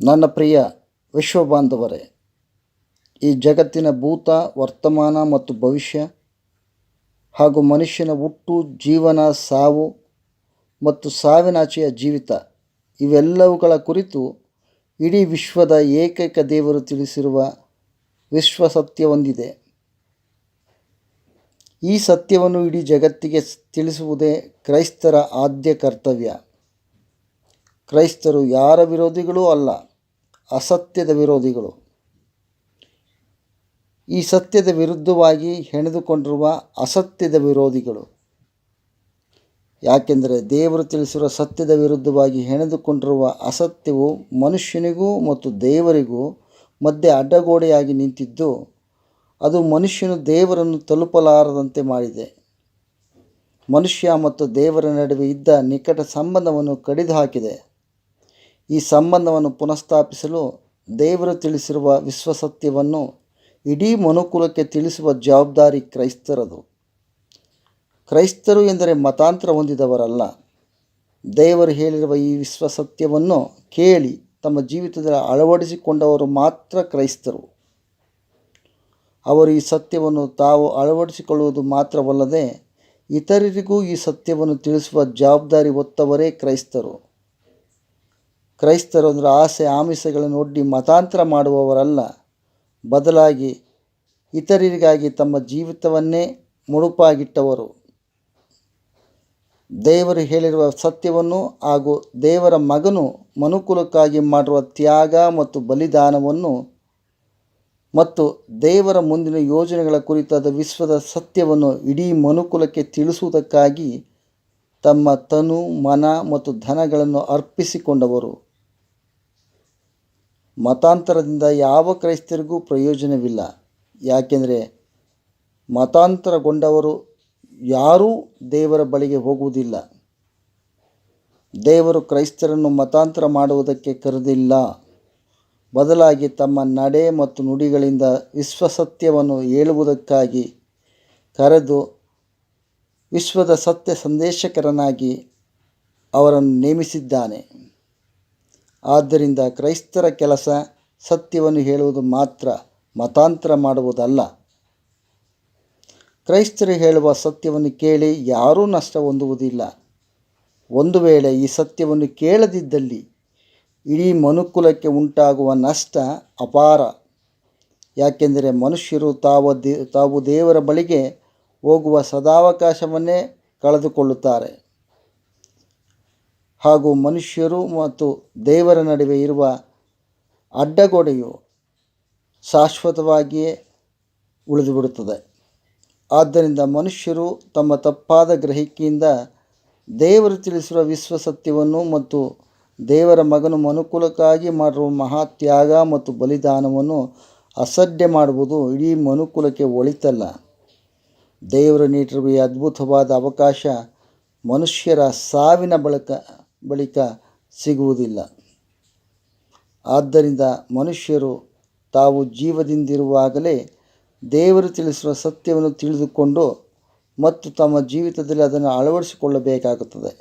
ನನ್ನ ಪ್ರಿಯ ವಿಶ್ವಬಾಂಧವರೇ, ಈ ಜಗತ್ತಿನ ಭೂತ, ವರ್ತಮಾನ ಮತ್ತು ಭವಿಷ್ಯ ಹಾಗೂ ಮನುಷ್ಯನ ಹುಟ್ಟು, ಜೀವನ, ಸಾವು ಮತ್ತು ಸಾವಿನಾಚೆಯ ಜೀವಿತ ಇವೆಲ್ಲವುಗಳ ಕುರಿತು ಇಡೀ ವಿಶ್ವದ ಏಕೈಕ ದೇವರು ತಿಳಿಸಿರುವ ವಿಶ್ವಸತ್ಯವೊಂದಿದೆ. ಈ ಸತ್ಯವನ್ನು ಇಡೀ ಜಗತ್ತಿಗೆ ತಿಳಿಸುವುದೇ ಕ್ರೈಸ್ತರ ಆದ್ಯ ಕರ್ತವ್ಯ. ಕ್ರೈಸ್ತರು ಯಾರ ವಿರೋಧಿಗಳೂ ಅಲ್ಲ, ಅಸತ್ಯದ ವಿರೋಧಿಗಳು. ಈ ಸತ್ಯದ ವಿರುದ್ಧವಾಗಿ ಹೆಣೆದುಕೊಂಡಿರುವ ಅಸತ್ಯದ ವಿರೋಧಿಗಳು. ಯಾಕೆಂದರೆ ದೇವರು ತಿಳಿಸಿರುವ ಸತ್ಯದ ವಿರುದ್ಧವಾಗಿ ಹೆಣೆದುಕೊಂಡಿರುವ ಅಸತ್ಯವು ಮನುಷ್ಯನಿಗೂ ಮತ್ತು ದೇವರಿಗೂ ಮಧ್ಯೆ ಅಡ್ಡಗೋಡೆಯಾಗಿ ನಿಂತಿದ್ದು, ಅದು ಮನುಷ್ಯನು ದೇವರನ್ನು ತಲುಪಲಾರದಂತೆ ಮಾಡಿದೆ. ಮನುಷ್ಯ ಮತ್ತು ದೇವರ ನಡುವೆ ಇದ್ದ ನಿಕಟ ಸಂಬಂಧವನ್ನು ಕಡಿದು ಹಾಕಿದೆ. ಈ ಸಂಬಂಧವನ್ನು ಪುನಃಸ್ಥಾಪಿಸಲು ದೇವರು ತಿಳಿಸಿರುವ ವಿಶ್ವಸತ್ಯವನ್ನು ಇಡೀ ಮನುಕುಲಕ್ಕೆ ತಿಳಿಸುವ ಜವಾಬ್ದಾರಿ ಕ್ರೈಸ್ತರದು. ಕ್ರೈಸ್ತರು ಎಂದರೆ ಮತಾಂತರ ಹೊಂದಿದವರಲ್ಲ. ದೇವರು ಹೇಳಿರುವ ಈ ವಿಶ್ವಸತ್ಯವನ್ನು ಕೇಳಿ ತಮ್ಮ ಜೀವಿತದಲ್ಲಿ ಅಳವಡಿಸಿಕೊಂಡವರು ಮಾತ್ರ ಕ್ರೈಸ್ತರು. ಅವರು ಈ ಸತ್ಯವನ್ನು ತಾವು ಅಳವಡಿಸಿಕೊಳ್ಳುವುದು ಮಾತ್ರವಲ್ಲದೆ ಇತರರಿಗೂ ಈ ಸತ್ಯವನ್ನು ತಿಳಿಸುವ ಜವಾಬ್ದಾರಿ ಹೊತ್ತವರೇ ಕ್ರೈಸ್ತರು. ಕ್ರೈಸ್ತರು ಅಂದರೆ ಆಸೆ ಆಮಿಷಗಳನ್ನು ಒಡ್ಡಿ ಮತಾಂತರ ಮಾಡುವವರಲ್ಲ, ಬದಲಾಗಿ ಇತರರಿಗಾಗಿ ತಮ್ಮ ಜೀವಿತವನ್ನೇ ಮುಡುಪಾಗಿಟ್ಟವರು. ದೇವರು ಹೇಳಿರುವ ಸತ್ಯವನ್ನು ಹಾಗೂ ದೇವರ ಮಗನು ಮನುಕುಲಕ್ಕಾಗಿ ಮಾಡಿರುವ ತ್ಯಾಗ ಮತ್ತು ಬಲಿದಾನವನ್ನು ಮತ್ತು ದೇವರ ಮುಂದಿನ ಯೋಜನೆಗಳ ಕುರಿತಾದ ವಿಶ್ವದ ಸತ್ಯವನ್ನು ಇಡೀ ಮನುಕುಲಕ್ಕೆ ತಿಳಿಸುವುದಕ್ಕಾಗಿ ತಮ್ಮ ತನು, ಮನ ಮತ್ತು ಧನಗಳನ್ನು ಅರ್ಪಿಸಿಕೊಂಡವರು. ಮತಾಂತರದಿಂದ ಯಾವ ಕ್ರೈಸ್ತರಿಗೂ ಪ್ರಯೋಜನವಿಲ್ಲ. ಯಾಕೆಂದರೆ ಮತಾಂತರಗೊಂಡವರು ಯಾರೂ ದೇವರ ಬಳಿಗೆ ಹೋಗುವುದಿಲ್ಲ. ದೇವರು ಕ್ರೈಸ್ತರನ್ನು ಮತಾಂತರ ಮಾಡುವುದಕ್ಕೆ ಕರೆದಿಲ್ಲ, ಬದಲಾಗಿ ತಮ್ಮ ನಡೆ ಮತ್ತು ನುಡಿಗಳಿಂದ ವಿಶ್ವಸತ್ಯವನ್ನು ಹೇಳುವುದಕ್ಕಾಗಿ ಕರೆದು ವಿಶ್ವದ ಸತ್ಯ ಸಂದೇಶಕರನ್ನಾಗಿ ಅವರನ್ನು ನೇಮಿಸಿದ್ದಾನೆ. ಆದ್ದರಿಂದ ಕ್ರೈಸ್ತರ ಕೆಲಸ ಸತ್ಯವನ್ನು ಹೇಳುವುದು ಮಾತ್ರ, ಮತಾಂತರ ಮಾಡುವುದಲ್ಲ. ಕ್ರೈಸ್ತರು ಹೇಳುವ ಸತ್ಯವನ್ನು ಕೇಳಿ ಯಾರೂ ನಷ್ಟ ಹೊಂದುವುದಿಲ್ಲ. ಒಂದು ವೇಳೆ ಈ ಸತ್ಯವನ್ನು ಕೇಳದಿದ್ದಲ್ಲಿ ಇಡೀ ಮನುಕುಲಕ್ಕೆ ಉಂಟಾಗುವ ನಷ್ಟ ಅಪಾರ. ಯಾಕೆಂದರೆ ಮನುಷ್ಯರು ತಾವು ದೇವರ ಬಳಿಗೆ ಹೋಗುವ ಸದಾವಕಾಶವನ್ನೇ ಕಳೆದುಕೊಳ್ಳುತ್ತಾರೆ. ಹಾಗೂ ಮನುಷ್ಯರು ಮತ್ತು ದೇವರ ನಡುವೆ ಇರುವ ಅಡ್ಡಗೋಡೆಯು ಶಾಶ್ವತವಾಗಿಯೇ ಉಳಿದುಬಿಡುತ್ತದೆ. ಆದ್ದರಿಂದ ಮನುಷ್ಯರು ತಮ್ಮ ತಪ್ಪಾದ ಗ್ರಹಿಕೆಯಿಂದ ದೇವರು ತಿಳಿಸಿರುವ ವಿಶ್ವಸತ್ಯವನ್ನು ಮತ್ತು ದೇವರ ಮಗನು ಮನುಕುಲಕ್ಕಾಗಿ ಮಾಡಿರುವ ಮಹಾತ್ಯಾಗ ಮತ್ತು ಬಲಿದಾನವನ್ನು ಅಸಡ್ಡೆ ಮಾಡುವುದು ಇಡೀ ಮನುಕುಲಕ್ಕೆ ಒಳಿತಲ್ಲ. ದೇವರು ನೀಡಿರುವ ಈ ಅದ್ಭುತವಾದ ಅವಕಾಶ ಮನುಷ್ಯರ ಸಾವಿನ ಬಳಿಕ ಸಿಗುವುದಿಲ್ಲ. ಆದ್ದರಿಂದ ಮನುಷ್ಯರು ತಾವು ಜೀವದಿಂದಿರುವಾಗಲೇ ದೇವರು ತಿಳಿಸಿರುವ ಸತ್ಯವನ್ನು ತಿಳಿದುಕೊಂಡು ಮತ್ತು ತಮ್ಮ ಜೀವಿತದಲ್ಲಿ ಅದನ್ನು ಅಳವಡಿಸಿಕೊಳ್ಳಬೇಕಾಗುತ್ತದೆ.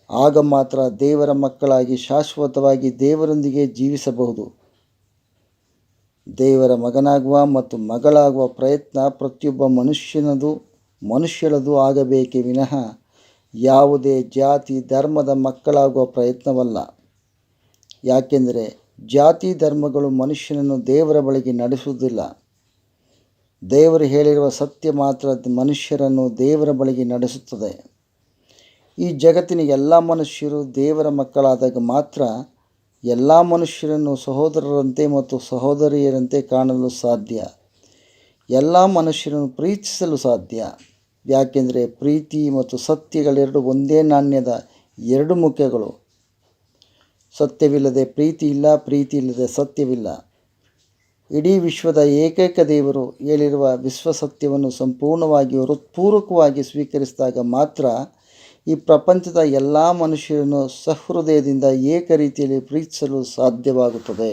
ಆಗ ಮಾತ್ರ ದೇವರ ಮಕ್ಕಳಾಗಿ ಶಾಶ್ವತವಾಗಿ ದೇವರೊಂದಿಗೆ ಜೀವಿಸಬಹುದು. ದೇವರ ಮಗನಾಗುವ ಮತ್ತು ಮಗಳಾಗುವ ಪ್ರಯತ್ನ ಪ್ರತಿಯೊಬ್ಬ ಮನುಷ್ಯಳದು ಆಗಬೇಕೇ ವಿನಃ ಯಾವುದೇ ಜಾತಿ ಧರ್ಮದ ಮಕ್ಕಳಾಗುವ ಪ್ರಯತ್ನವಲ್ಲ. ಯಾಕೆಂದರೆ ಜಾತಿ ಧರ್ಮಗಳು ಮನುಷ್ಯನನ್ನು ದೇವರ ಬಳಿಗೆ ನಡೆಸುವುದಿಲ್ಲ. ದೇವರು ಹೇಳಿರುವ ಸತ್ಯ ಮಾತ್ರ ಮನುಷ್ಯರನ್ನು ದೇವರ ಬಳಿಗೆ ನಡೆಸುತ್ತದೆ. ಈ ಜಗತ್ತಿನ ಎಲ್ಲ ಮನುಷ್ಯರು ದೇವರ ಮಕ್ಕಳಾದಾಗ ಮಾತ್ರ ಎಲ್ಲ ಮನುಷ್ಯರನ್ನು ಸಹೋದರರಂತೆ ಮತ್ತು ಸಹೋದರಿಯರಂತೆ ಕಾಣಲು ಸಾಧ್ಯ. ಎಲ್ಲ ಮನುಷ್ಯರನ್ನು ಪ್ರೀತಿಸಲು ಸಾಧ್ಯ. ಯಾಕೆಂದರೆ ಪ್ರೀತಿ ಮತ್ತು ಸತ್ಯಗಳೆರಡು ಒಂದೇ ನಾಣ್ಯದ ಎರಡು ಮುಖಗಳು. ಸತ್ಯವಿಲ್ಲದೆ ಪ್ರೀತಿ ಇಲ್ಲ, ಪ್ರೀತಿ ಇಲ್ಲದೆ ಸತ್ಯವಿಲ್ಲ. ಇಡೀ ವಿಶ್ವದ ಏಕೈಕ ದೇವರು ಹೇಳಿರುವ ವಿಶ್ವಸತ್ಯವನ್ನು ಸಂಪೂರ್ಣವಾಗಿ ಹೃತ್ಪೂರ್ವಕವಾಗಿ ಸ್ವೀಕರಿಸಿದಾಗ ಮಾತ್ರ ಈ ಪ್ರಪಂಚದ ಎಲ್ಲ ಮನುಷ್ಯರನ್ನು ಸಹೃದಯದಿಂದ ಏಕ ರೀತಿಯಲ್ಲಿ ಪ್ರೀತಿಸಲು ಸಾಧ್ಯವಾಗುತ್ತದೆ.